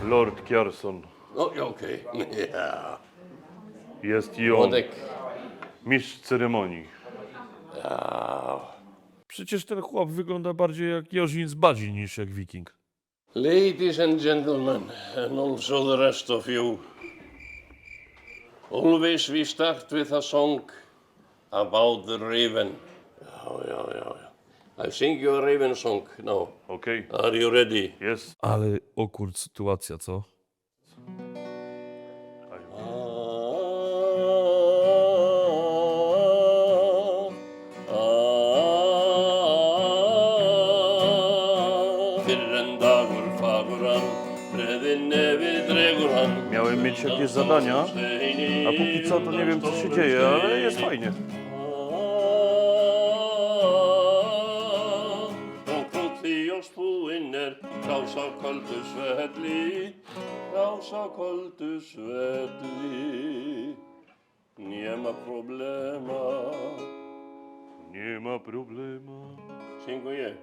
Lord Kjarson. Okej. Ja. Jest i on, Młodek. mistrz ceremonii. Ja. Przecież ten chłop wygląda bardziej jak Jorzin z Badzi niż jak wiking. Ladies and gentlemen, and also the rest of you. Always we start with a song about the raven. Ja. I sing you a raven song now. Okej, Are you ready? jest. Ale awkward sytuacja, co? Fyrr en dagur fagur hann, breðin nefið dregur hann. Miałem mieć jakieś zadania, a póki co to nie wiem co się dzieje, ale jest fajnie. Og krúti og spúinn rás á köldu svelli, rás á köldu svelli. Nie ma problema. Nie ma problemu. Syngur ég.